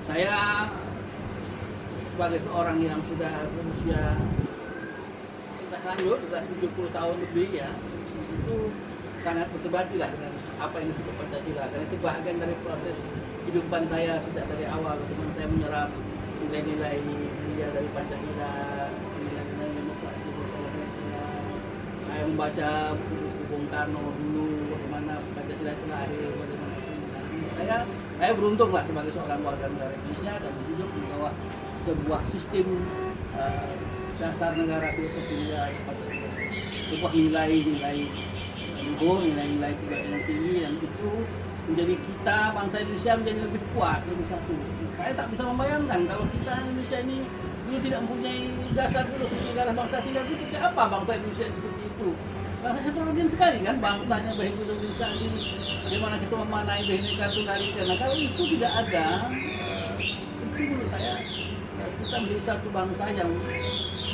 Saya sebagai seorang yang sudah berusia sudah lanjut, sudah 70 tahun lebih ya, itu sangat bersebati lah dengan apa yang disebut Pancasila, karena itu bagian dari proses kehidupan saya sejak dari awal. Bagaimana saya menyerap nilai-nilai dia dari Pancasila, nilai-nilai demokrasi Pancasila. Saya membaca buku Bung Karno dulu, bagaimana Pancasila itu lahir, bagaimana itu. Saya beruntung lah sebagai seorang warga negara Indonesia dan hidup di bawah sebuah sistem dasar negara filosofi yang Pancasila, sebuah nilai-nilai luhur, nilai-nilai kebudayaan yang tinggi, yang itu menjadi kita bangsa Indonesia menjadi lebih kuat, lebih satu. Saya tak bisa membayangkan kalau kita Indonesia ini dulu tidak mempunyai dasar filosofi negara bangsa sehingga itu seperti apa bangsa Indonesia seperti itu. Bangsa heterogen sekali kan bangsanya, bahasa sekali. Bagaimana kita memanai Bhinneka Tunggal Ika. Nah kalau itu tidak ada, itu menurut saya kita menjadi satu bangsa yang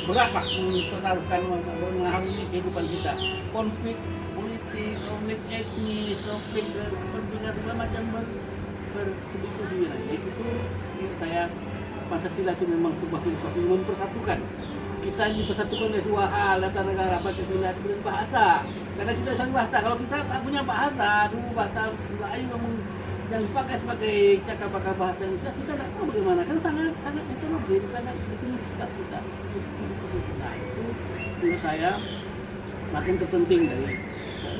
berat lah mempertaruhkan mengaruhi kehidupan kita. Konflik politik, konflik etnis, konflik kepentingan segala macam bertubi-tubi. Nah, itu menurut saya Pancasila itu memang sebuah filosofi mempersatukan. Kita dipersatukan oleh dua hal, dasar negara Pancasila dan bahasa. Karena kita satu bahasa, kalau kita tak punya bahasa, dulu bahasa Melayu yang dipakai sebagai cakap pakai bahasa Indonesia, kita tak tahu bagaimana. Kan sangat heterogen, sangat etnisitas kita. Nah itu menurut saya makin terpenting dari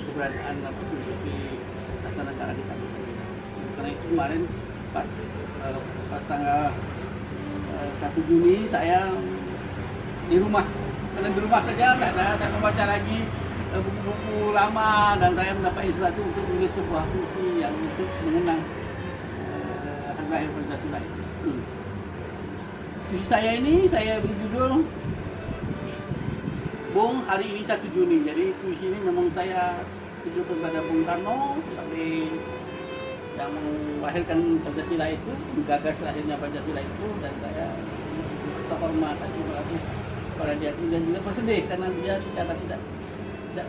keberadaan filosofi dasar negara kita. Karena itu kemarin pas tanggal 1 Juni saya di rumah, karena di rumah saja saya membaca lagi buku-buku lama dan saya mendapat inspirasi untuk menulis sebuah puisi yang untuk mengenang hari lahir Pancasila itu. Puisi saya ini saya beri judul Bung hari ini 1 Juni. Jadi puisi ini memang saya tujukan kepada Bung Karno sebagai yang melahirkan Pancasila itu, menggagas lahirnya Pancasila itu, dan saya terhormat pada dia dan juga bersedih karena dia secara tidak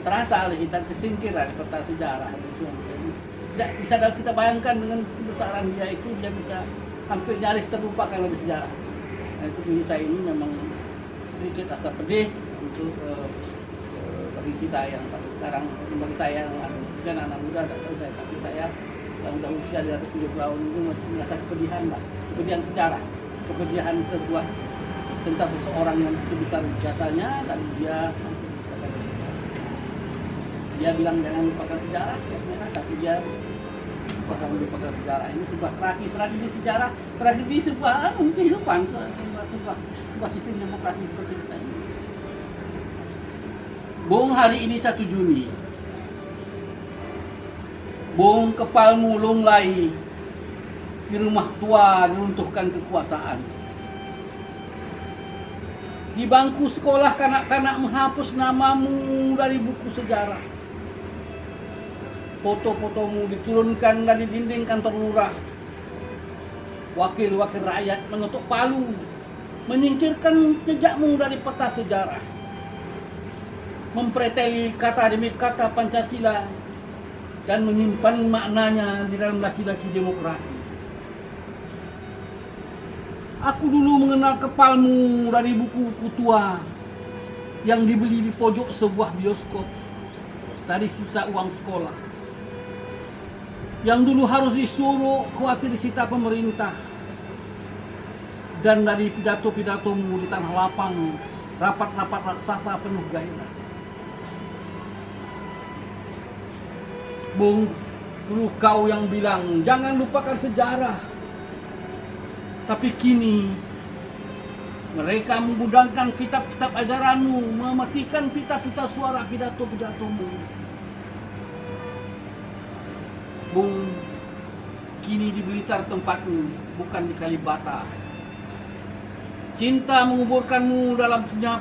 terasa oleh kita, tersingkir dari peta sejarah. Tidak bisa kita bayangkan dengan kebesaran dia itu, dia bisa hampir nyaris terlupakan oleh sejarah. Nah, itu menurut saya ini memang sedikit rasa pedih untuk bagi kita yang pada sekarang, bagi saya yang anak muda, tak tahu saya, tapi saya yang sudah usia di atas 70 tahun itu masih merasa kepedihan lah, kepedihan sejarah, kepedihan sebuah tentang seseorang yang sebesar jasanya, dan dia bilang jangan lupakan sejarah, tapi dia melupakan sejarah. Ini sebuah tragedi sejarah, tragedi sebuah kehidupan, sebuah sistem demokrasi seperti kita ini. Bung hari ini 1 Juni, Bung kepalmu lunglai, di rumah tua diruntuhkan kekuasaan. Di bangku sekolah kanak-kanak menghapus namamu dari buku sejarah. Foto-fotomu diturunkan dari dinding kantor lurah. Wakil-wakil rakyat mengetuk palu, menyingkirkan jejakmu dari peta sejarah. Mempreteli kata demi kata Pancasila dan menyimpan maknanya di dalam laki-laki demokrasi. Aku dulu mengenal kepalmu dari buku tua yang dibeli di pojok sebuah bioskop dari sisa uang sekolah, yang dulu harus disuruh khawatir disita pemerintah, dan dari pidato-pidatomu di tanah lapang, rapat-rapat raksasa penuh gairah. Bung, dulu kau yang bilang jangan lupakan sejarah. Tapi kini mereka membudangkan kitab-kitab ajaranmu, mematikan pita-pita suara pidato-pidatomu. Bung, kini di Blitar tempatmu, bukan di Kalibata. Cinta menguburkanmu dalam senyap,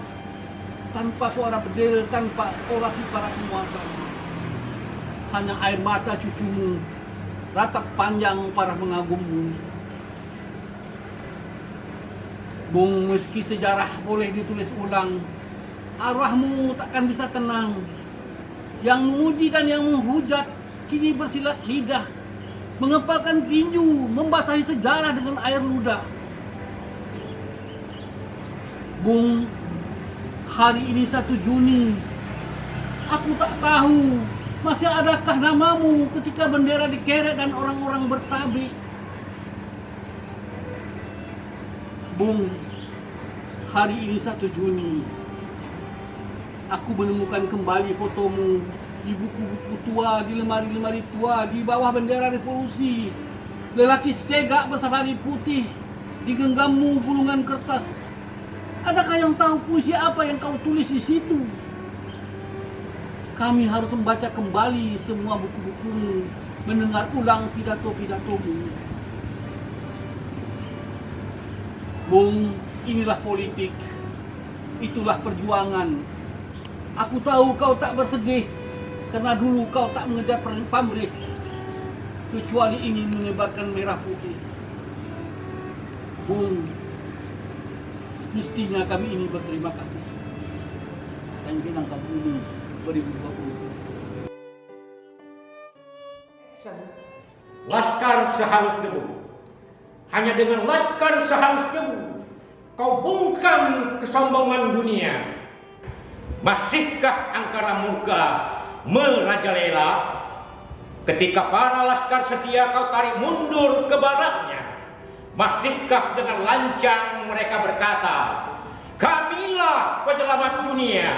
tanpa suara bedil, tanpa orasi para penguasa. Hanya air mata cucumu, ratap panjang para mengagummu. Bung, meski sejarah boleh ditulis ulang, arwahmu takkan bisa tenang. Yang menguji dan yang menghujat kini bersilat lidah, mengepalkan tinju, membasahi sejarah dengan air ludah. Bung, hari ini 1 Juni, aku tak tahu masih adakah namamu ketika bendera dikerek dan orang-orang bertabik. Bung, hari ini 1 Juni, aku menemukan kembali fotomu di buku-buku tua, di lemari-lemari tua, di bawah bendera revolusi. Lelaki segak bersafari putih, di genggammu gulungan kertas. Adakah yang tahu puisi apa yang kau tulis di situ? Kami harus membaca kembali semua buku-bukumu, mendengar ulang pidato-pidatomu. Bung, inilah politik, itulah perjuangan. Aku tahu kau tak bersedih, karena dulu kau tak mengejar pamrih, kecuali ingin menyebarkan merah putih. Bung, mestinya kami ini berterima kasih. Dan Pinang tahun ini 2020. Laskar sehalus debu. Hanya dengan laskar sehalus debu kau bungkam kesombongan dunia. Masihkah angkara murka merajalela ketika para laskar setia kau tarik mundur ke baratnya? Masihkah dengan lancang mereka berkata, kamilah penyelamat dunia?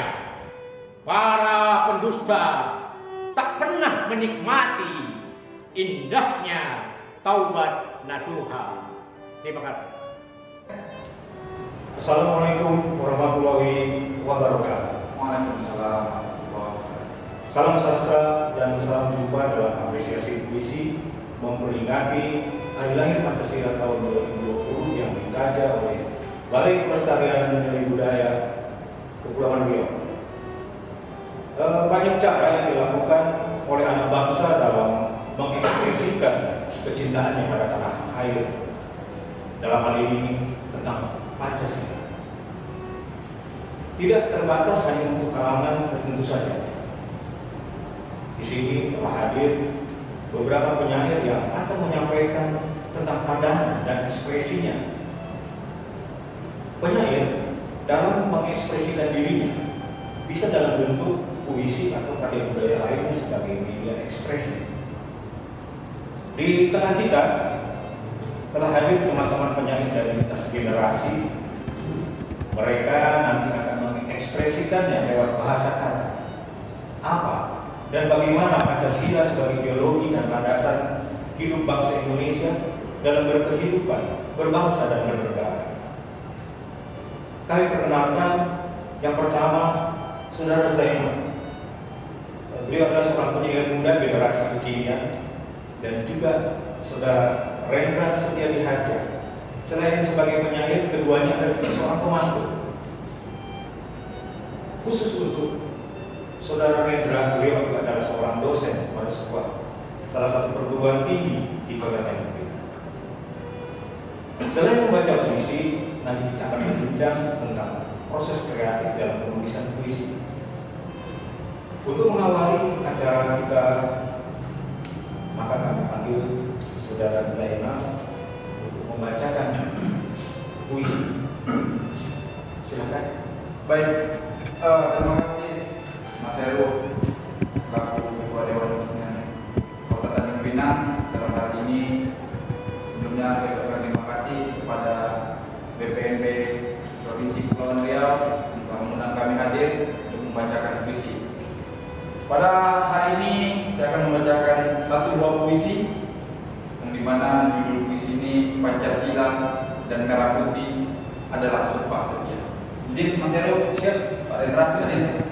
Para pendusta tak pernah menikmati indahnya taubat nasuha. Terima kasih. Assalamualaikum warahmatullahi wabarakatuh. Waalaikumsalam. Salam sastra dan salam jumpa dalam apresiasi puisi memperingati Hari Lahir Pancasila tahun 2020 yang dikaja oleh Balai Pelestarian Nilai Budaya Kepulauan Riau. Banyak cara yang dilakukan oleh anak bangsa dalam mengekspresikan kecintaannya pada tanah air. Dalam hal ini tentang Pancasila. Tidak terbatas hanya untuk kalangan tertentu saja. Di sini telah hadir beberapa penyair yang akan menyampaikan tentang pandangan dan ekspresinya. Penyair dalam mengekspresikan dirinya bisa dalam bentuk puisi atau karya budaya lainnya sebagai media ekspresi. Di tengah kita telah hadir teman-teman penyair dari lintas generasi. Mereka nanti akan mengekspresikannya lewat bahasa kata. Apa dan bagaimana Pancasila sebagai ideologi dan landasan hidup bangsa Indonesia dalam berkehidupan, berbangsa dan bernegara. Kami perkenalkan yang pertama Saudara Zainal. Beliau adalah seorang penyair muda generasi kekinian, dan juga Saudara Rendra Setiadi Harja. Selain sebagai penyair, keduanya adalah juga seorang pemantau. Khusus untuk Saudara Rendra, beliau juga adalah seorang dosen pada salah satu perguruan tinggi di Kota Tanjung Pinang. Selain membaca puisi, nanti kita akan berbincang tentang proses kreatif dalam penulisan puisi. Untuk mengawali acara kita, maka kami panggil Saudara Zainal untuk membacakan puisi. Silakan. Baik, terima kasih Mas Heru selaku Ketua Dewan Kesenian Kabupaten Tanjung Pinang. Dalam hal ini sebelumnya saya ucapkan terima kasih kepada BPNB Provinsi Kepulauan Riau yang telah mengundang kami hadir untuk membacakan puisi. Pada hari ini saya akan membacakan satu buah puisi yang dimana judul puisi ini Pancasila dan Merah Putih adalah sumpah setia. Izin Mas Heru, siap Pak Rendra, silakan.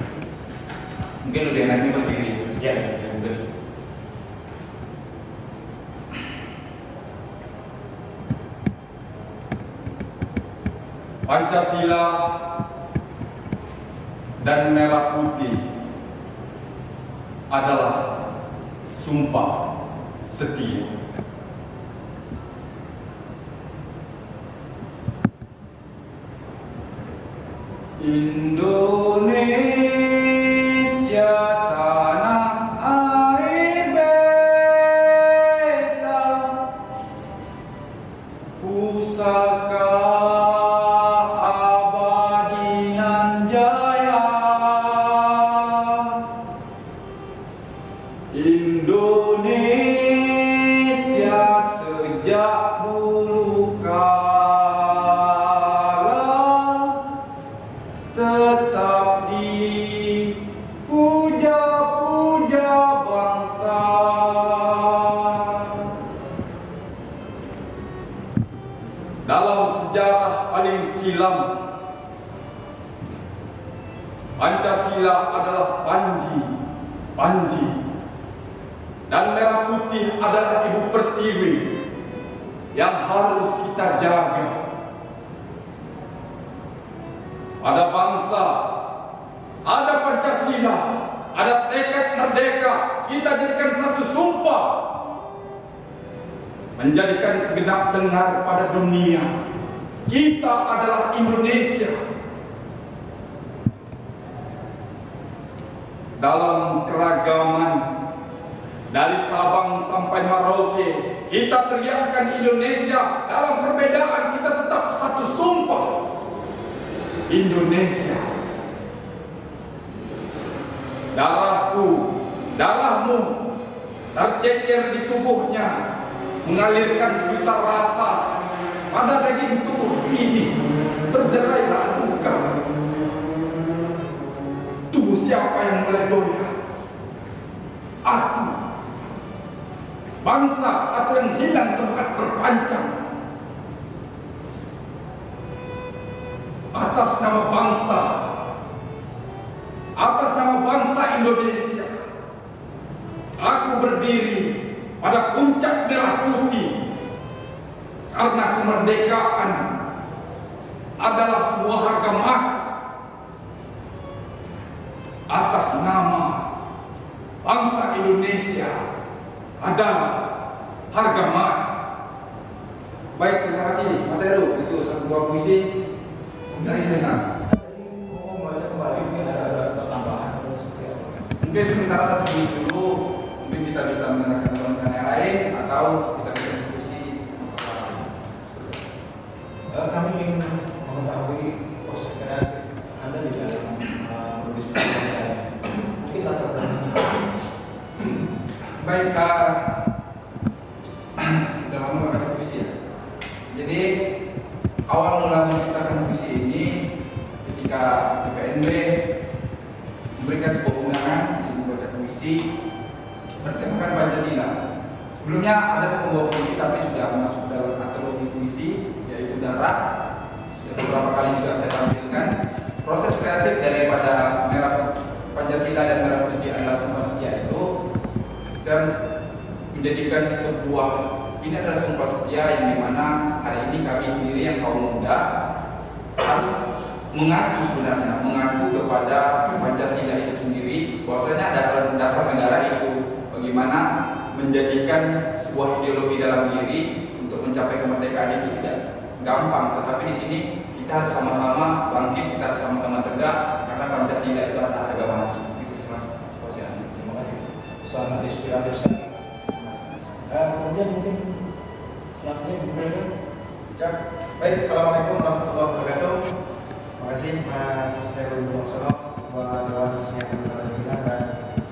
Mungkin lebih enaknya berdiri. Ya, bagus. Pancasila dan Merah Putih adalah sumpah setia. Indonesia tanah air beta pusaka abadi nan jaya, Indonesia sejak dulu kala tetap dipuja-puja bangsa. Dalam sejarah paling silam, Pancasila adalah panji, dan merah putih adalah ibu pertiwi yang harus kita jaga. Ada bangsa, ada Pancasila, ada tekad merdeka, kita jadikan satu sumpah, menjadikan segenap dengar pada dunia, kita adalah Indonesia. Dalam keragaman, dari Sabang sampai Merauke, kita teriakkan Indonesia. Dalam perbedaan kita tetap satu sumpah, Indonesia. Darahku, darahmu tercecer di tubuhnya, mengalirkan sejuta rasa. Pada daging tubuh ini terderailah duka. Tubuh siapa yang mulai goyah? Aku, bangsa atau yang hilang tempat berpancang. Atas nama bangsa, atas nama bangsa Indonesia, aku berdiri pada puncak merah putih, karena kemerdekaan adalah sebuah harga mati. Atas nama bangsa Indonesia adalah harga mati. Baik, terima kasih Mas Heru. Itu satu buah puisi dari saya. Tadi mau baca kembali, mungkin ada tambahan atau seperti apa? Mungkin sementara satu puisi dulu, mungkin kita bisa mendengarkan teman-teman yang lain, atau kita bisa diskusi masalah. Kami ingin mengetahui proses kreatif Anda di dalam menulis puisi. Mungkin latar belakangnya. Baik, udah lama gak baca puisi ya. Jadi awal mula menciptakan puisi ini ketika PPNB memberikan sebuah undangan untuk membaca puisi bertemakan Pancasila. Sebelumnya ada satu buah puisi tapi sudah masuk dalam antologi puisi, yaitu Darah. Sudah beberapa kali juga saya tampilkan. Proses kreatif daripada merah Pancasila dan merah putih adalah Sumpah Setia itu, saya menjadikan sebuah, ini adalah sumpah setia yang dimana hari ini kami sendiri yang kaum muda harus mengacu sebenarnya, mengacu kepada Pancasila itu sendiri, bahwasanya dasar negara itu bagaimana menjadikan sebuah ideologi dalam diri untuk mencapai kemerdekaan itu tidak gampang, tetapi di sini kita harus sama-sama bangkit, kita harus sama-sama tegak karena Pancasila itu adalah harga mati. Itu sih Mas posisinya. Terima kasih. Sangat inspiratif sekali. Kemudian mungkin selanjutnya Bu Fredel. Cak. Baik, assalamualaikum warahmatullahi wabarakatuh. Terima kasih Mas Heru Bimoksono, Ketua Dewan Senior Pembina dan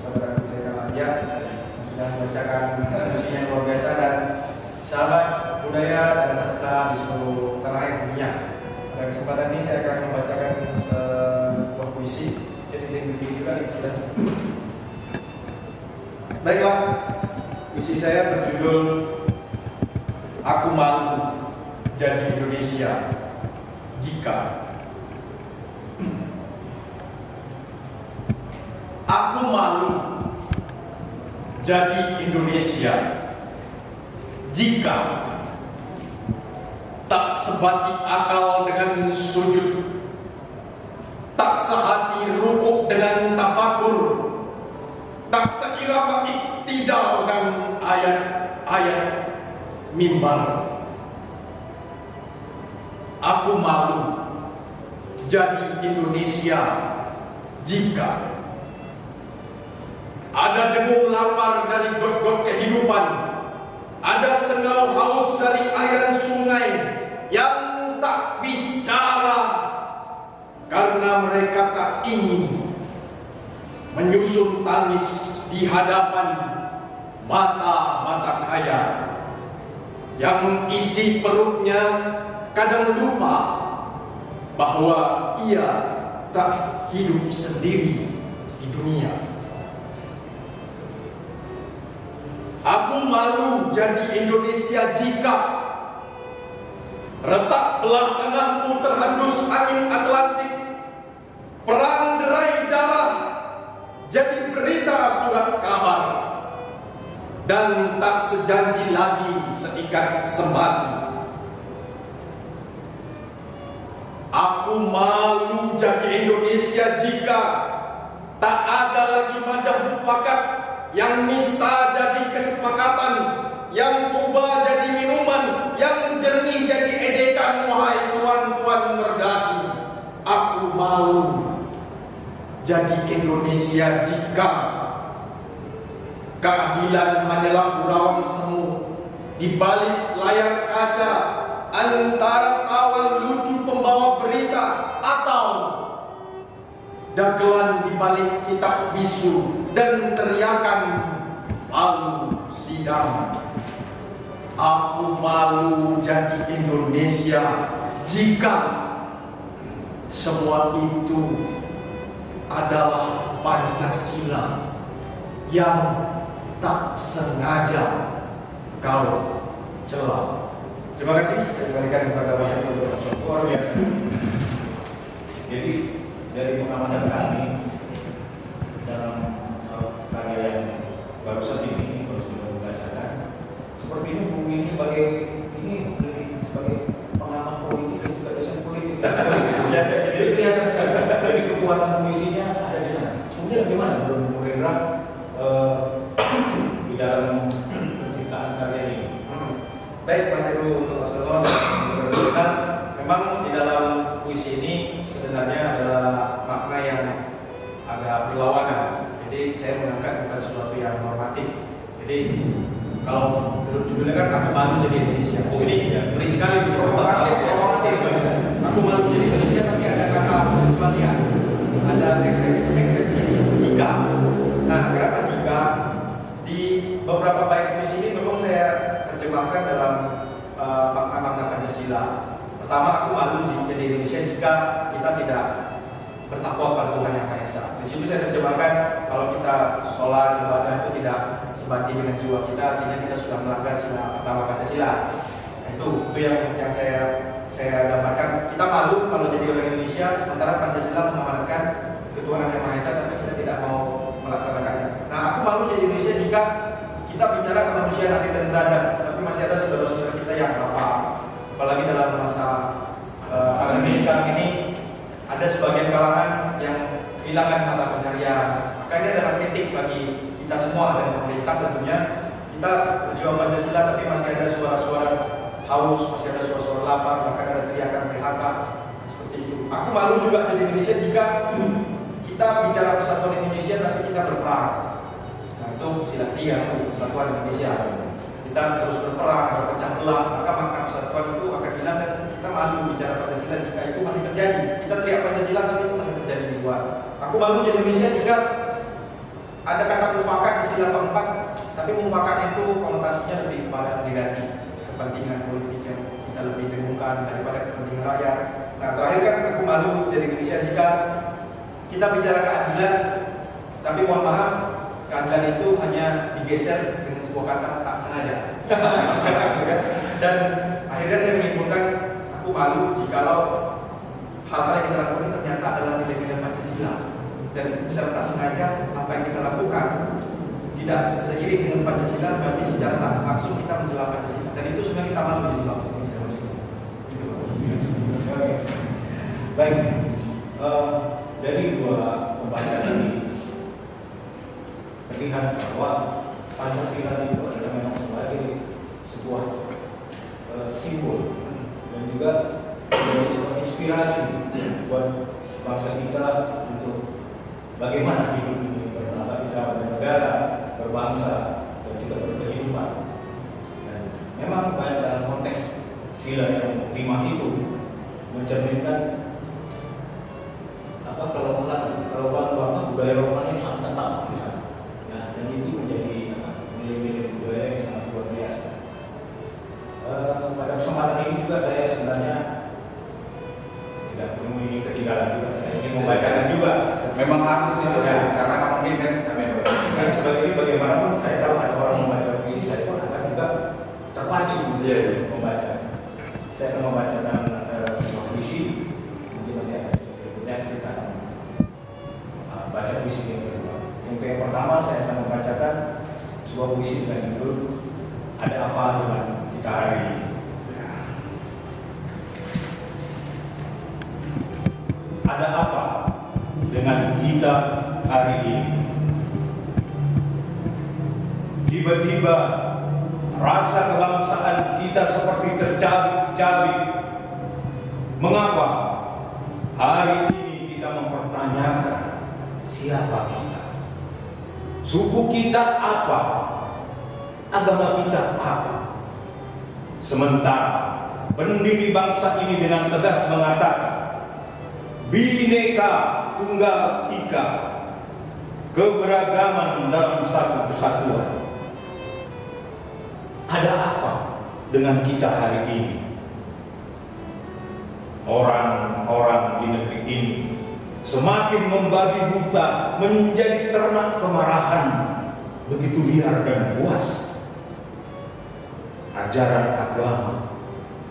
Saudara Kejayaan Ladia sudah membacakan puisinya yang luar biasa, dan sahabat budaya dan sastra di seluruh tanah air dunia. Pada kesempatan ini saya akan membacakan sebuah puisi. Jadi izin berdiri juga nih. Baiklah, puisi saya berjudul Aku Malu Jadi Indonesia Jika. Aku malu jadi Indonesia jika tak sebati akal dengan sujud, tak sehati rukuk dengan tafakur, tak seirama iktidal dan ayat-ayat mimbar. Aku malu jadi Indonesia jika ada dengung lapar dari got-got kehidupan, ada sengal haus dari aliran sungai, karena mereka tak ingin menyusun tangis di hadapan mata-mata kaya yang isi perutnya kadang lupa bahwa ia tak hidup sendiri di dunia. Aku malu jadi Indonesia jika retak belah tengahku terhembus angin Atlantik, perang derai darah jadi berita surat kabar, dan tak sejanji lagi seikat sembati. Aku malu jadi Indonesia jika tak ada lagi madah mufakat, yang nista jadi kesepakatan, yang tuba jadi minuman, yang jernih jadi ejekan. Wahai tuan-tuan merdasi, aku malu jadi Indonesia jika keadilan hanyalah gurauan semu di balik layar kaca, antara tawa lucu pembawa berita atau dagelan di balik kitab bisu dan teriakan palu sidang. Aku malu jadi Indonesia jika semua itu adalah Pancasila yang tak sengaja kau celah. Terima kasih. Saya kembalikan kepada Mas Heru. Luar biasa. Jadi dari pengamatan kami dalam karya yang barusan ini baru sudah membacakan, seperti ini buku ini sebagai lebih sebagai pengamat politik dan juga dosen politik. Jadi kelihatan sekali. Jadi kekuatan puisinya ada di sana. Kemudian bagaimana Bung Hendra di dalam penciptaan karya ini? Baik, Mas Heru, untuk Mas Dono, memang di dalam puisi ini sebenarnya adalah makna yang agak berlawanan. Jadi saya mengangkat bukan sesuatu yang normatif. Jadi kalau judulnya kan aku malu jadi Indonesia. Oh, ini ngeri sekali, provokatif. Aku malu jadi Indonesia, tapi ada kata kecualian, ada eksepsi jika. Nah, kenapa jika? Di beberapa bait puisi ini memang saya terjemahkan dalam makna-makna Pancasila. Pertama, aku malu jadi Indonesia jika kita tidak bertakwa pada Tuhan Yang Maha Esa. Di situ saya terjemahkan kalau kita sholat ibadah itu tidak sebati dengan jiwa kita, artinya kita sudah melanggar sila pertama Pancasila. Nah, itu yang saya gambarkan. Kita malu kalau jadi orang Indonesia, sementara Pancasila mengamanatkan ketuhanan Yang Maha Esa, tapi kita tidak mau melaksanakannya. Nah, aku malu jadi Indonesia jika kita bicara kemanusiaan hati dan beradab, tapi masih ada saudara-saudara kita yang apa, apalagi dalam masa pandemi sekarang ini, ada sebagian kalangan yang kehilangan mata pencarian. Maka ini adalah kritik bagi kita semua dan pemerintah tentunya. Kita berjuang Pancasila, tapi masih ada suara-suara haus, masih ada suara-suara lapar, bahkan ada teriakan PHK seperti itu. Aku malu juga jadi Indonesia jika kita bicara persatuan Indonesia, tapi kita berperang. Nah, itu sila 3 persatuan Indonesia. Kita terus berperang, berpecah belah, maka makna persatuan itu akan hilang dan kita malu bicara Pancasila jika itu masih terjadi. Kita teriak Pancasila tapi itu masih terjadi di luar. Aku malu jadi Indonesia jika ada kata mufakat di sila keempat, tapi mufakat itu konotasinya lebih kepada negatif, kepentingan politik yang kita lebih dengungkan daripada kepentingan rakyat. Nah, terakhir kan aku malu jadi Indonesia jika kita bicara keadilan, tapi mohon maaf, keadilan itu hanya digeser dengan sebuah kata tak sengaja. Dan akhirnya saya menyimpulkan, aku malu jikalau hal-hal yang kita lakukan ternyata adalah nilai-nilai Pancasila, dan secara tak sengaja apa yang kita lakukan tidak seiring dengan Pancasila, berarti secara tak langsung kita mencela Pancasila, dan itu sebenarnya kita malu jadi langsung. Baik, dari dua pembacaan ini terlihat bahwa Pancasila itu adalah memang sebagai sebuah simbol dan juga menjadi sebuah inspirasi buat bangsa kita untuk bagaimana hidup ini, bagaimana kita bernegara, berbangsa, dan juga berkehidupan. Dan memang banyak dalam konteks sila yang 5 itu mencerminkan juga saya sebenarnya tidak perlu ingin ketinggalan juga. Saya ingin membacakan juga. Memang harus itu Ya. karena mungkin kan kami Karena sebagai ini bagaimanapun saya tahu ada orang membaca puisi, saya pun akan juga terpacu membaca. Saya akan membacakan sebuah puisi. Mungkin nanti ada berikutnya kita akan baca puisi yang kedua. Yang pertama saya akan membacakan sebuah puisi dengan judul Ada Apa Dengan Kita Hari Ini. Ada apa dengan kita hari ini? Tiba-tiba rasa kebangsaan kita seperti tercabik-cabik. Mengapa hari ini kita mempertanyakan siapa kita? Suku kita apa? Agama kita apa? Sementara pendiri bangsa ini dengan tegas mengatakan Bhinneka Tunggal Ika, keberagaman dalam satu kesatuan. Ada apa dengan kita hari ini? Orang-orang di negeri ini semakin membabi buta, menjadi ternak kemarahan, begitu liar dan buas. Ajaran agama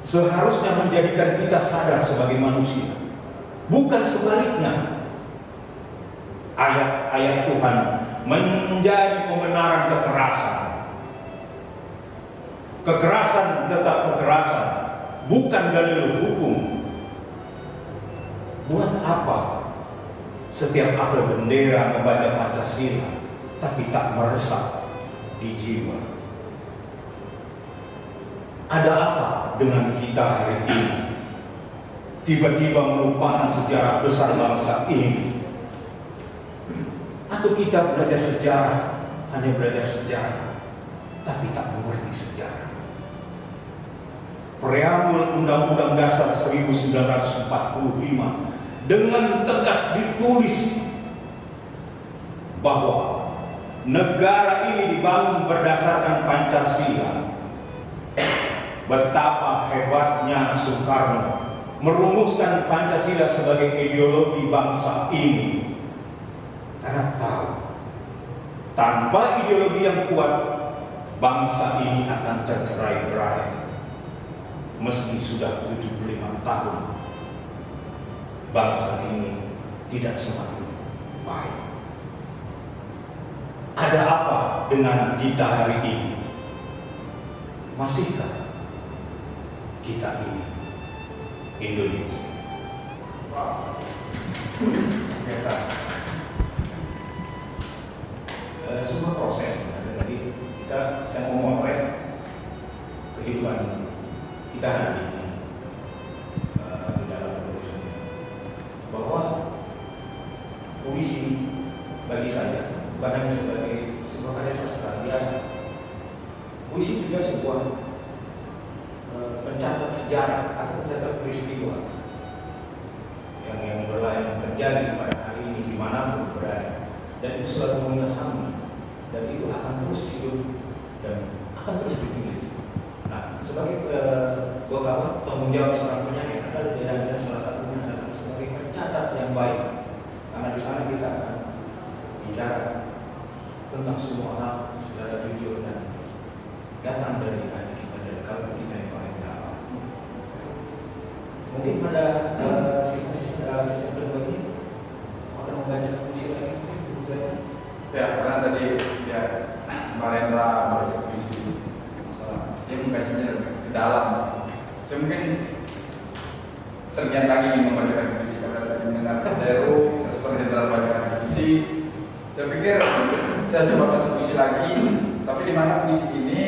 seharusnya menjadikan kita sadar sebagai manusia, bukan sebaliknya. Ayat-ayat Tuhan menjadi pembenaran kekerasan. Kekerasan tetap kekerasan, bukan dalil hukum. Buat apa setiap apel bendera membaca Pancasila, tapi tak meresap di jiwa? Ada apa dengan kita hari ini? Tiba-tiba melupakan sejarah besar bangsa ini. Atau kita belajar sejarah, hanya belajar sejarah, tapi tak mengerti sejarah. Preambul Undang-Undang Dasar 1945 dengan tegas ditulis bahwa negara ini dibangun berdasarkan Pancasila. Betapa hebatnya Soekarno merumuskan Pancasila sebagai ideologi bangsa ini, karena tahu tanpa ideologi yang kuat bangsa ini akan tercerai-berai. Meski sudah 75 tahun, bangsa ini tidak semakin baik. Ada apa dengan kita hari ini? Masihkah kita ini Indonesia? Wow. Biasa. Sebuah proses. Jadi saya mau memotret kehidupan kita hari ini di dalam Indonesia, bahwa puisi bagi saya bukan hanya sebagai sebuah karya sastra biasa. Puisi juga sebuah pencatat sejarah atau pencatat peristiwa yang terjadi pada hari ini dimanapun berada, dan itu selalu mengilhami, dan itu akan terus hidup dan akan terus ditulis. Nah, sebagai tanggung jawab seorang penyair adalah tidak salah satunya adalah sebagai pencatat yang baik, karena di sana kita akan bicara tentang semua hal secara jujur dan datang dari hati kita, dari kalbu kita yang paling dalam. Mungkin pada sisa kedua ini akan membaca puisi lagi. Ya, karena tadi ya Mbak Rendra membaca puisi, masalah dia mengkajinya lebih ke dalam. Saya mungkin tergiat lagi ingin membacakan puisi karena tadi mendengar Mas Heru, terus Pak Rendra membacakan puisi. Saya pikir saya coba satu puisi lagi, tapi di mana puisi ini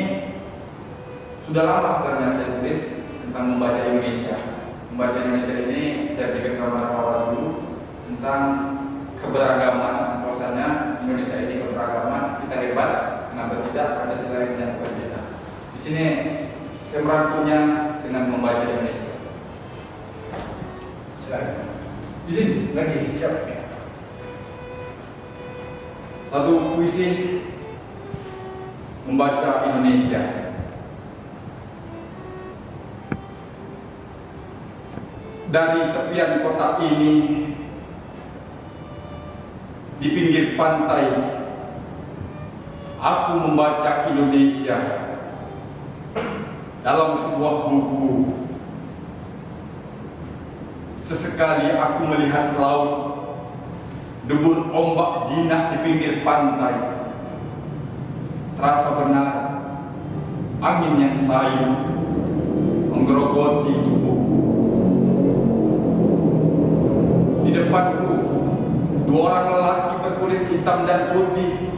sudah lama sebenarnya saya tulis tentang membaca Indonesia. Membaca Indonesia ini saya berikan gambaran awal dulu tentang keberagaman, bahwasanya Indonesia ini keberagaman, kita hebat, kenapa tidak Pancasila ini menyatukan kita. Di sini saya merangkumnya dengan membaca Indonesia. Silakan. Izin lagi, siap. Satu puisi membaca Indonesia. dari tepian kota ini, di pinggir pantai, aku membaca Indonesia dalam sebuah buku. Sesekali aku melihat laut, debur ombak jinak di pinggir pantai. Terasa benar, angin yang sayu menggerogoti tubuh. Di depanku, dua orang lelaki berkulit hitam dan putih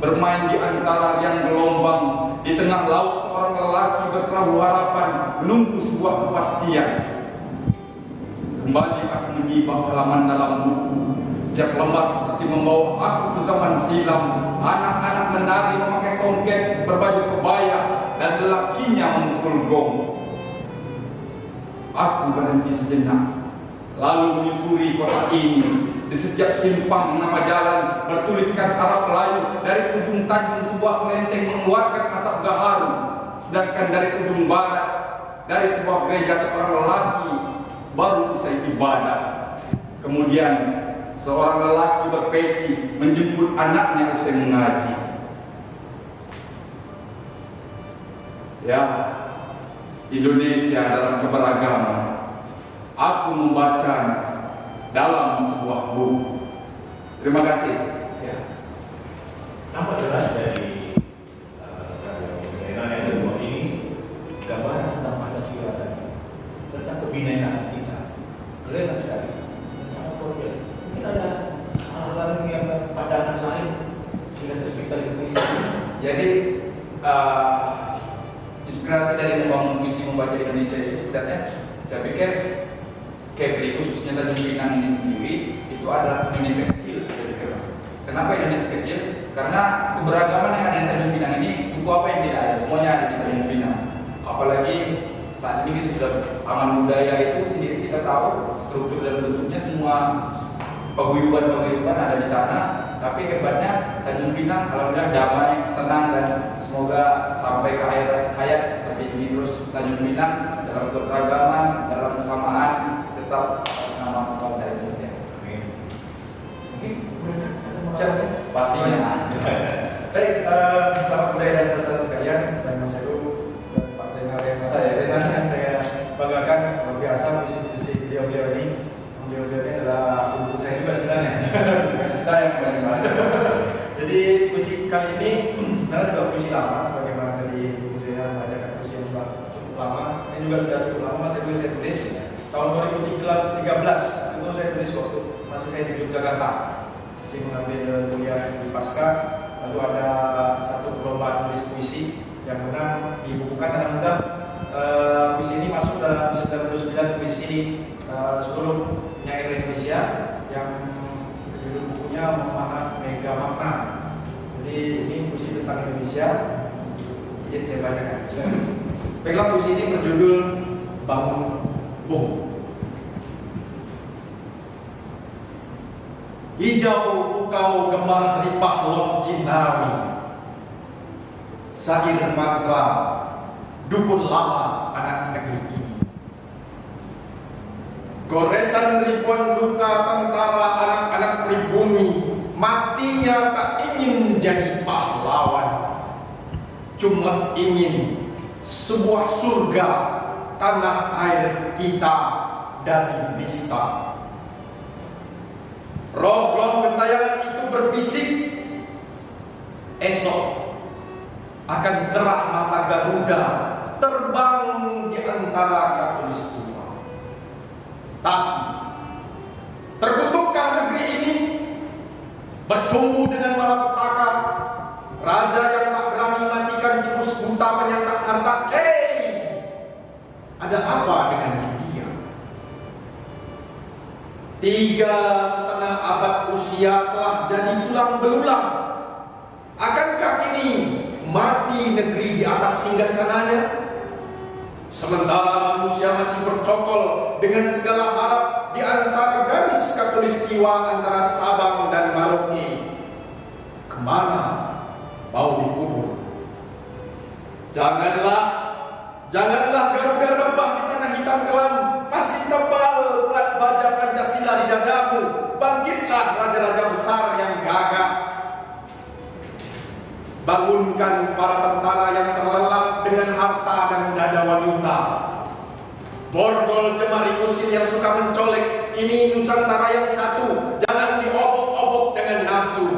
bermain di antara riang gelombang. Di tengah laut, seorang lelaki berperahu harapan menunggu sebuah kepastian. Kembali aku menyibak halaman dalam buku. Setiap lembar seperti membawa aku ke zaman silam. Anak-anak menari memakai songket berbaju kebaya dan lelakinya memukul gong. Aku berhenti sejenak, lalu menyusuri kota ini. Di setiap simpang nama jalan bertuliskan Arab Melayu. Dari ujung tanjung sebuah kelenteng mengeluarkan asap gaharu. Sedangkan dari ujung barat, dari sebuah gereja, seorang lelaki baru usai ibadah. Kemudian seorang lelaki berpeci menjemput anaknya usai mengaji. Ya, Indonesia dalam keberagaman. Aku membacanya dalam sebuah buku. Terima kasih. Ya. Nampak jelas dari pemerintahan yang kedua ini gambaran tentang Pancasila tadi, tentang kebinekaan kita. Kelihatan sekali, dan sangat luar biasa. Mungkin ada hal-hal yang pandangan lain sehingga tercipta di puisi ini. Jadi inspirasi dari membangun puisi membaca Indonesia ini sebenarnya saya pikir Kepri khususnya Tanjung Pinang ini sendiri itu adalah Indonesia kecil. Kenapa Indonesia kecil? Karena keberagaman yang ada di Tanjung Pinang ini, suku apa yang tidak ada, semuanya ada di Tanjung Pinang. Apalagi saat ini kita sudah aman budaya itu sendiri, kita tahu struktur dan bentuknya semua paguyuban ada di sana. Tapi hebatnya Tanjung Pinang alhamdulillah damai, tenang, dan semoga sampai ke akhir hayat seperti ini terus. Tanjung Pinang dalam keberagaman, dalam kesamaan tetap atas nama bangsa Indonesia. Amin. Mungkin Pastinya. Baik, sahabat budaya dan sastra sekalian, dan Mas Heru dan Pak Zainal yang saya banggakan luar biasa puisi-puisi beliau-beliau ini. Beliau-beliau ini adalah ibu saya juga sebenarnya. Saya yang paling banyak. Jadi puisi kali ini sebenarnya juga puisi lama, sebagaimana tadi Ibu Zainal membacakan puisi yang cukup lama. Ini juga sudah cukup lama, saya tulis tahun 2013 itu saya tulis waktu masih saya di Yogyakarta, masih mengambil kuliah di Pasca. Lalu ada satu perlombaan tulis puisi yang menang dibukukan, dan mudah puisi ini masuk dalam 99 puisi seluruh penyair Indonesia yang judul bukunya Memanah Mega Makna. Jadi ini puisi tentang Indonesia, izin saya bacakan. Baiklah, puisi ini berjudul Bangun Bung. Hijau pukau gembah ripah loh Jinawi, Sair mantra dukun lama anak negeri ini. Goresan ribuan luka tentara anak-anak pribumi, matinya tak ingin jadi pahlawan, cuma ingin sebuah surga tanah air kita dari nista. Roh-roh gentayangan itu berbisik, esok akan cerah mata Garuda terbang di antara katulistiwa. Tapi terkutukkah negeri ini bercumbu dengan malapetaka, raja yang tak berani matikan tikus buta penyantap harta? Ada apa dengan India? 3,5 abad usia telah jadi tulang belulang. Akankah kini mati negeri di atas singgasananya? Sementara manusia masih bercokol dengan segala harap di antara garis katulistiwa antara Sabang dan Merauke. Kemana mau dikubur? Janganlah Garuda rebah di tanah hitam kelam, masih tebal wanita. Borgol jemari usil yang suka mencolek, ini Nusantara yang satu, jangan diobok-obok dengan nafsu.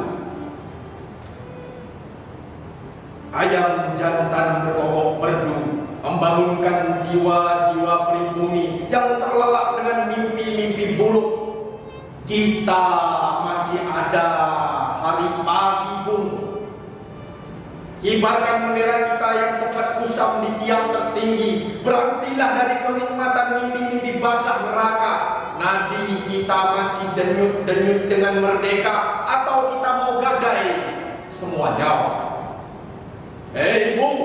Ayam jantan berkokok merdu, membangunkan jiwa-jiwa pribumi yang terlelap dengan mimpi-mimpi buruk. Kita masih ada hari pagi, Bung. Kibarkan bendera kita yang sempat kusam di tiang tertinggi. Berhentilah dari kenikmatan mimpi-mimpi basah neraka. Nadi kita masih denyut-denyut dengan merdeka, atau kita mau gadai semua nyawa. Hei Bung,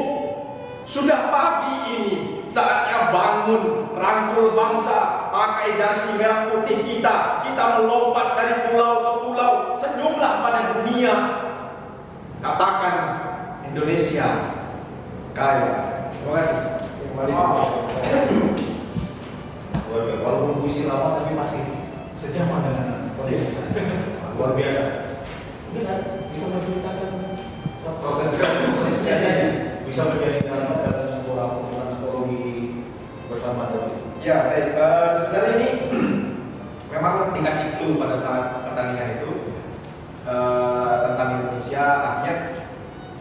sudah pagi ini, saatnya bangun, rangkul bangsa, pakai dasi merah putih kita. Kita melompat dari pulau ke pulau, senyumlah pada dunia. Katakan Indonesia kaya. Terima kasih. Kembali. Walaupun puisi lama tapi masih sejaman dengan kondisi luar biasa. Mungkin bisa menceritakan prosesnya bisa menjadi dalam sebuah kumpulan antologi bersama tadi. Ya, baik. Sebenarnya ini memang dikasih clue pada saat pertandingan itu tentang Indonesia. Artinya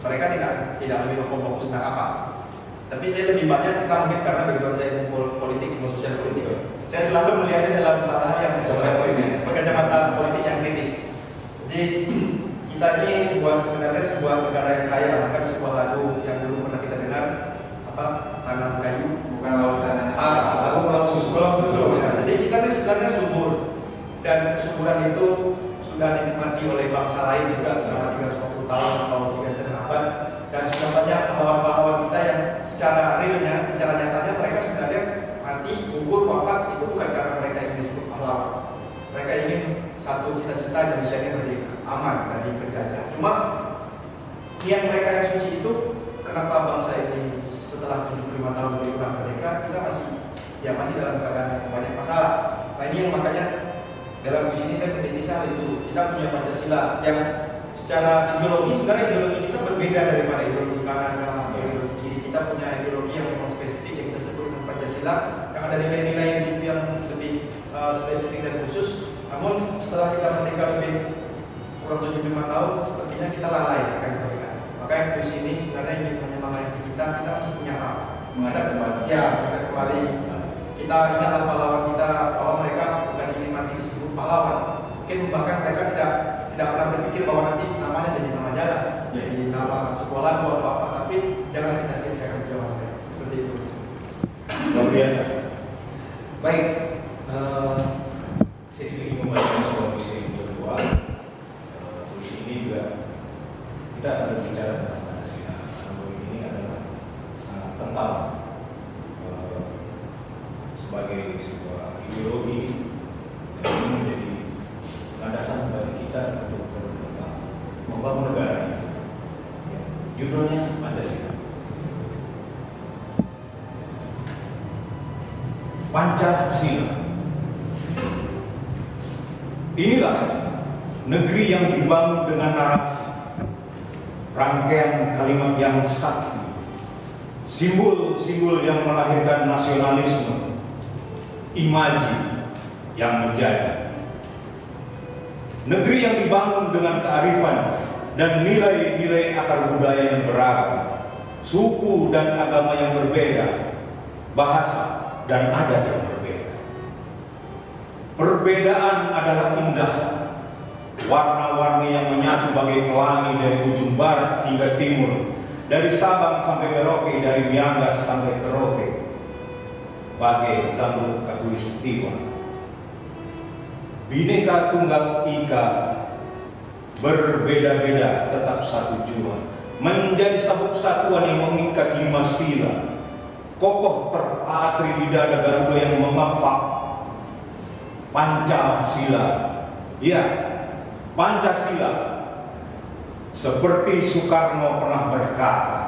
mereka tidak lebih fokus tentang apa. Tapi saya lebih banyak kita mungkin karena background saya ilmu politik, ilmu sosial politik. Saya selalu melihatnya dalam hal yang berkacamata politik yang kritis. Jadi kita ini sebenarnya sebuah negara yang kaya, bahkan sebuah lagu yang dulu pernah kita dengar, apa, tanam kayu bukan lautan. Lagu kolam susu. Ya. Jadi kita ini sebenarnya subur, dan kesuburan itu sudah dinikmati oleh bangsa lain juga selama 350 tahun atau 3,5 abad, dan sudah banyak pahlawan-pahlawan kita yang secara realnya, secara nyatanya mereka sebenarnya mati, gugur, wafat itu bukan karena mereka ingin disebut pahlawan. Mereka ingin satu cita-cita Indonesia ini merdeka, aman dari penjajah. Cuma niat mereka yang suci itu, kenapa bangsa ini setelah 75 tahun lebih kurang merdeka kita masih dalam keadaan yang banyak masalah. Nah ini yang makanya dalam puisi ini saya mendinisi hal itu. Kita punya Pancasila yang secara ideologi sebenarnya ideologi kita berbeda daripada ideologi kanan atau ideologi kiri. Kita punya ideologi yang memang spesifik yang kita sebut dengan Pancasila, yang ada nilai-nilai yang lebih spesifik dan khusus. Namun setelah kita merdeka lebih kurang 75 tahun, sepertinya kita lalai akan kemerdekaan. Makanya puisi ini sebenarnya ingin menyemangati kita masih punya hak. Menghadap kembali. Ya, menghadap kembali. Kita ingatlah pahlawan kita bahwa mereka bukan ingin mati disebut pahlawan. Mungkin bahkan mereka tidak pernah berpikir bahwa nanti namanya jadi nama jalan, jadi nama sebuah lagu atau apa. Tapi jangan kita sia-siakan perjuangan mereka. Seperti itu. Luar biasa. Baik, saya juga ingin membaca sebuah puisi yang kedua. Puisi ini juga kita akan berbicara tentang Pancasila. Karena ini adalah sangat kental sebagai sebuah ideologi yang ini menjadi landasan bagi kita untuk membangun negara ini. Judulnya Pancasila. Pancasila. Inilah negeri yang dibangun dengan narasi, rangkaian kalimat yang sakti, simbol-simbol yang melahirkan nasionalisme, imaji yang menjadi. Negeri yang dibangun dengan kearifan dan nilai-nilai akar budaya yang beragam, suku dan agama yang berbeda, bahasa dan adat yang berbeda. Perbedaan adalah indah, warna-warni yang menyatu bagai pelangi dari ujung barat hingga timur, dari Sabang sampai Merauke, dari Miangas sampai Kerote, bagai zamrud katulistiwa. Bineka Tunggal Ika, berbeda-beda tetap satu jua, menjadi sabuk satuan yang mengikat 5 sila, kokoh terpatri di dada Garuda yang memapak Pancasila. Ya, Pancasila. Seperti Soekarno pernah berkata,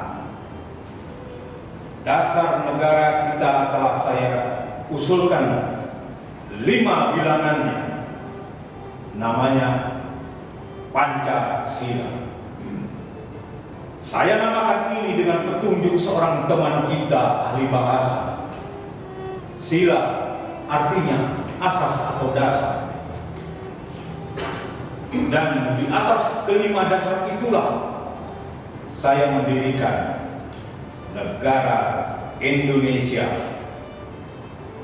dasar negara kita telah saya usulkan 5 bilangannya, namanya Pancasila. Saya namakan ini dengan petunjuk seorang teman kita ahli bahasa. Sila artinya asas atau dasar. Dan di atas kelima dasar itulah saya mendirikan negara Indonesia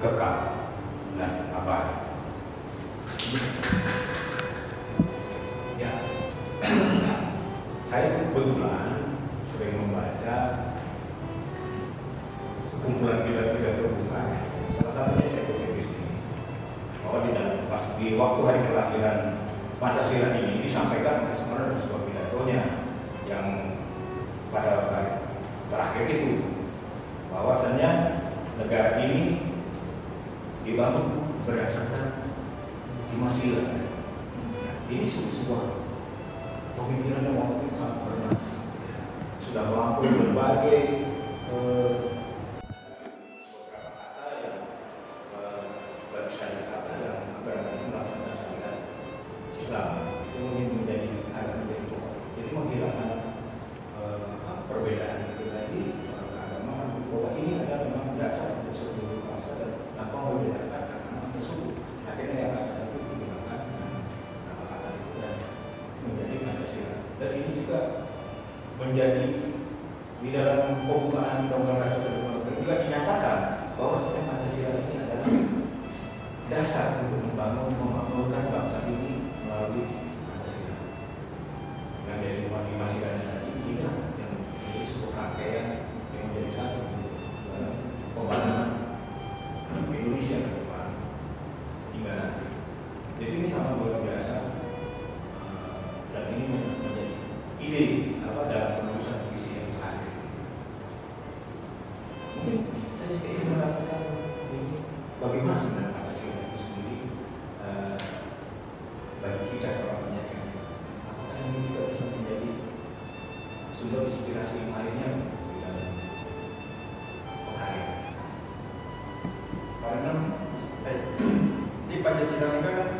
kekal dan abadi. Ya, saya kebetulan sering membaca kumpulan pidato-pidato Bung Karno. Salah satunya saya kutip di sini bahwa di waktu hari kelahiran Pancasila ini disampaikan oleh seorang sebuah pidatonya yang pada hari terakhir itu bahwasanya negara ini dibangun berdasarkan 5 sila. Ini sebuah pemikiran yang waktu itu sangat bernas, sudah melampaui berbagai beberapa kata yang bagi saya kata yang berarti melaksanakan syariat Islam itu menjadi pokok. Jadi menghilangkan perbedaan itu tadi soal keagamaan bahwa ini adalah memang dasar untuk seluruh bangsa dan tanpa membedakan agama tersebut. Akhirnya yang kata itu digunakan nama kata itu dan menjadi Pancasila. Dan ini juga menjadi di dalam pembukaan Undang-Undang Dasar 45 juga dinyatakan bahwa sebenarnya Pancasila ini adalah dasar untuk membangun memakmurkan bangsa ini melalui Pancasila. Dengan dari 5 sila tadi inilah yang menjadi sebuah rangkaian yang menjadi satu untuk pembangunan Indonesia ke depan hingga nanti. Jadi ini sangat luar biasa dan ini menjadi ide dalam penulisan puisi yang hadir. Mungkin saya ingin mengatakan ini bagaimana sebenarnya Pancasila itu sendiri bagi kita seorang penyair. Apakah ini juga bisa menjadi sumber inspirasi lainnya di dalam penghargaan? Karena di Pancasila ini kan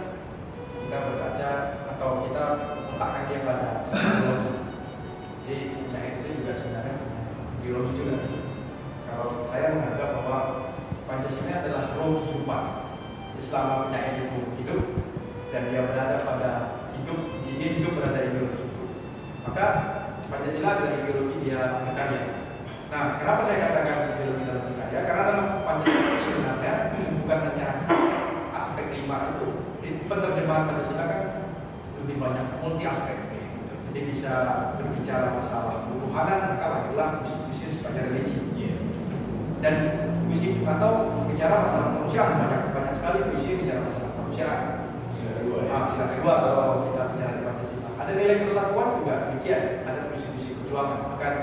kita berkaca atau kita letakkan dia pada ideologi. Jadi penyair itu juga sebenarnya ideologi juga. Kalau saya menganggap bahwa Pancasila adalah roh kehidupan. Selama penyair itu hidup dan dia berada pada hidup, dia hidup berada ideologi itu. Maka Pancasila adalah ideologi dia berkarya. Nah, kenapa saya katakan ideologi dalam berkarya? Karena dalam Pancasila itu sebenarnya bukan hanya aspek 5 itu. Di penerjemahan Pancasila kan lebih banyak multi aspek. Jadi bisa berbicara masalah ketuhanan, maka lahirlah puisi-puisi sebagai religi. Dan puisi atau bicara masalah kemanusiaan banyak sekali puisi bicara masalah kemanusiaan. Sila kedua kalau kita bicara di Pancasila. Ada nilai persatuan juga demikian. Ada puisi-puisi perjuangan. Bahkan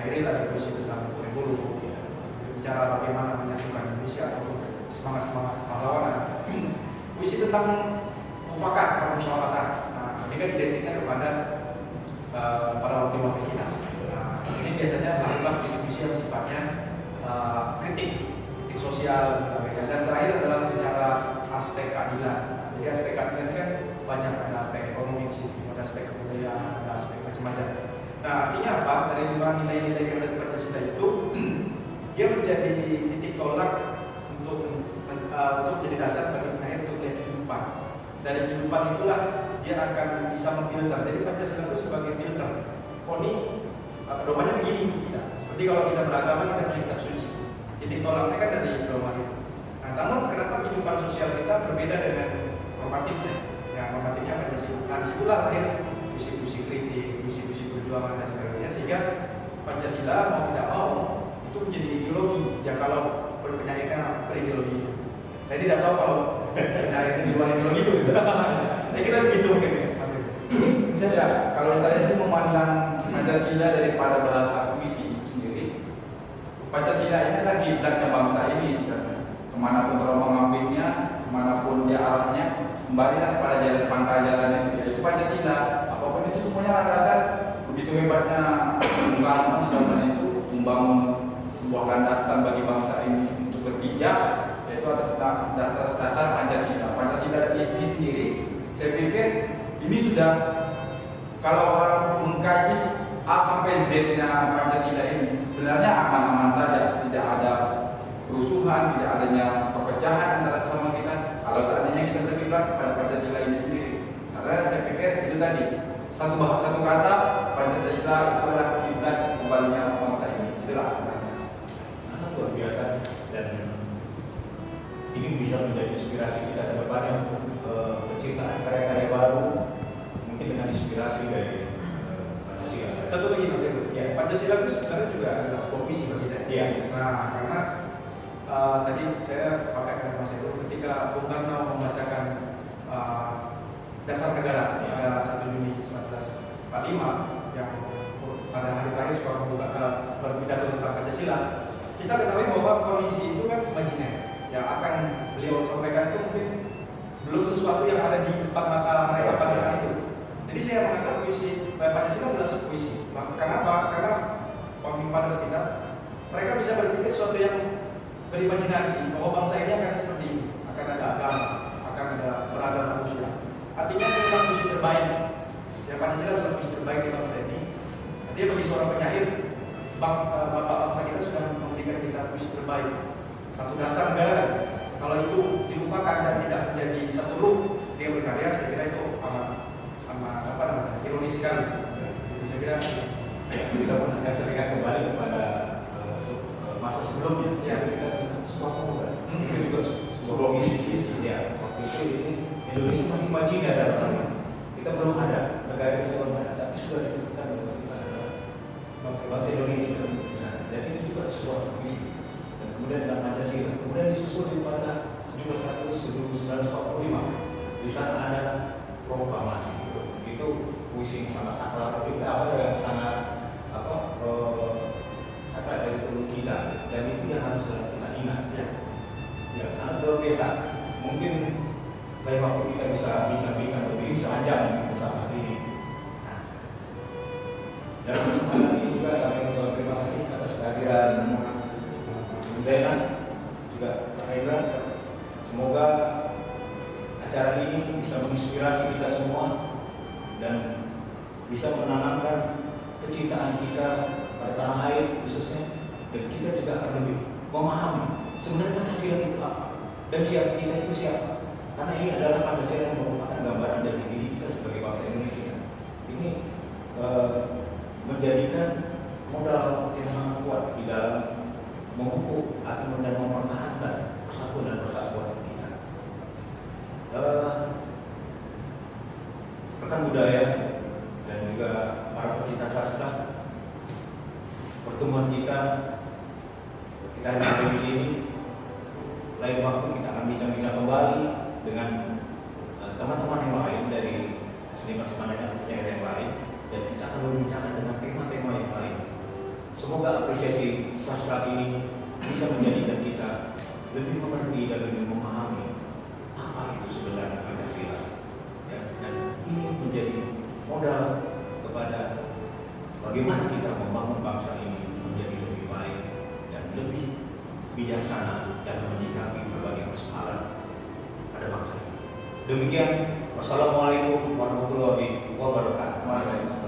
Hairil ada puisi tentang Buru, bicara bagaimana menyatukan Indonesia atau semangat-semangat pahlawanan. Puisi tentang mufakat atau musyawaratan. Nah, ini kan identiknya kepada para wakil-wakil kita. Nah, ini biasanya lahirlah puisi-puisi yang sifatnya kritik sosial dan sebagainya. Dan terakhir adalah bicara aspek keadilan. Jadi aspek keadilan kan banyak, ada aspek ekonomi, ada aspek kebudayaan, ada aspek macam-macam. Nah, artinya apa? Dari 5 nilai-nilai yang ada di Pancasila itu, dia menjadi titik tolak untuk menjadi dasar bagi penyair untuk melihat kehidupan. Dari kehidupan itulah dia akan bisa memfilter. Jadi Pancasila itu sebagai filter. Oh ini pedomannya begini kita. Seperti kalau kita beragama kita punya kitab suci. Titik tolaknya kan dari pedoman itu. Nah, namun kenapa kehidupan sosial kita berbeda dengan normatifnya? Yang normatifnya Pancasila. Nah, disitulah lahir puisi-puisi kritik, puisi-puisi perjuangan dan sebagainya. Sehingga Pancasila mau tidak mau itu menjadi ideologi. Ya kalau berpenyairnya berideologi itu. Saya tidak tahu kalau penyairnya di luar ideologi itu. Saya kira begitu mungkin Mas. Ya, kalau saya sih memandang Pancasila daripada bahasa puisi itu sendiri. Pancasila ini adalah kiblatnya bangsa ini sebenarnya. Kemanapun terombang ambingnya, kemanapun dia arahnya, kembalilah pada jalan pangkal jalan itu, yaitu Pancasila. Apapun itu semuanya dasar. Begitu hebatnya Bung Karno di zaman itu membangun sebuah landasan bagi bangsa ini untuk berpijak, yaitu atas dasar Pancasila. Pancasila ini sendiri, saya pikir ini sudah, kalau orang mengkaji A sampai Z-nya Pancasila ini sebenarnya aman-aman saja, tidak ada kerusuhan, tidak adanya perpecahan antara sesama kita kalau seandainya kita berkiblat kepada Pancasila ini sendiri. Karena saya pikir itu tadi satu kata Pancasila itu adalah kiblat kembalinya bangsa ini. Itulah sebenarnya. Sangat luar biasa, dan ini bisa menjadi inspirasi kita ke depannya untuk penciptaan karya-karya baru, mungkin dengan inspirasi dari Pancasila. Satu lagi Mas Heru, ya, Pancasila itu sebenarnya juga adalah sebuah visi bagi saya. Iya. Nah, karena tadi saya sepakat dengan Mas Heru ketika Bung Karno membacakan dasar negara pada 1 Juni 1945 yang pada hari terakhir suka berpidato tentang Pancasila, kita ketahui bahwa kondisi itu kan imajiner. Yang akan beliau sampaikan itu mungkin belum sesuatu yang ada di depan mata mereka pada saat itu. Jadi saya menganggap puisi Pancasila adalah puisi. Kenapa? Karena founding fathers kita, mereka bisa berpikir sesuatu yang berimajinasi bahwa bangsa ini akan seperti ini, akan ada agama, akan ada peradaban manusia. Artinya itu adalah puisi terbaik. Ya, Pancasila adalah puisi terbaik di bangsa ini. Artinya bagi seorang penyair, bapak bangsa kita sudah memberikan kita puisi terbaik. Satu dasar negara. Kalau itu dilupakan dan tidak menjadi satu ruh dia berkarya, saya kira itu amat ironis sekali. Itu saya kira. Ya, kita pun akan teringat kembali kepada masa sebelumnya, ya, kita sebuah pemuda. Itu juga sebuah misi. Ya, waktu itu ini Indonesia masih imajiner dalam kita belum ada, negara kita belum ada, tapi sudah disebutkan bahwa kita adalah bangsa Indonesia. Dan itu juga sebuah misi. Dan kemudian dengan Pancasila, kemudian disusul di pada 17 Agustus 1945. Di sana ada proklamasi. Itu puisi yang sangat sakral, tapi yang sangat sakral dari tubuh kita, dan itu yang harus kita ingat, ya sangat luar biasa. Mungkin lain waktu kita bisa bincang-bincang lebih panjang bersama ini. Nah, dalam kesempatan ini juga kami mengucapkan terima kasih atas kehadiran Bu Zainab, juga Pak Hendra. Semoga acara ini bisa menginspirasi kita semua dan bisa menanamkan kecintaan kita pada tanah air khususnya, dan kita juga akan lebih memahami sebenarnya Pancasila itu apa dan siapa kita itu siapa, karena ini adalah Pancasila yang merupakan gambaran dari diri kita sebagai bangsa Indonesia. Ini menjadikan modal yang sangat kuat di dalam memupuk atau dan mempertahankan kesatuan dan persatuan kita. Rekan budaya dan juga para pecinta sastra, pertemuan kita ada di sini. Lain waktu kita akan bincang-bincang kembali dengan teman-teman yang lain dari seniman-seniman dan penyair yang lain, dan kita akan berbincang dengan tema-tema yang lain. Semoga apresiasi sastra ini bisa menjadikan kita lebih mengerti dan lebih memahami apa itu sebenarnya Pancasila, ya, dan ini menjadi modal kepada bagaimana kita membangun bangsa ini menjadi lebih baik dan lebih bijaksana dalam menyikapi berbagai persoalan pada bangsa ini. Demikian, wassalamualaikum warahmatullahi wabarakatuh.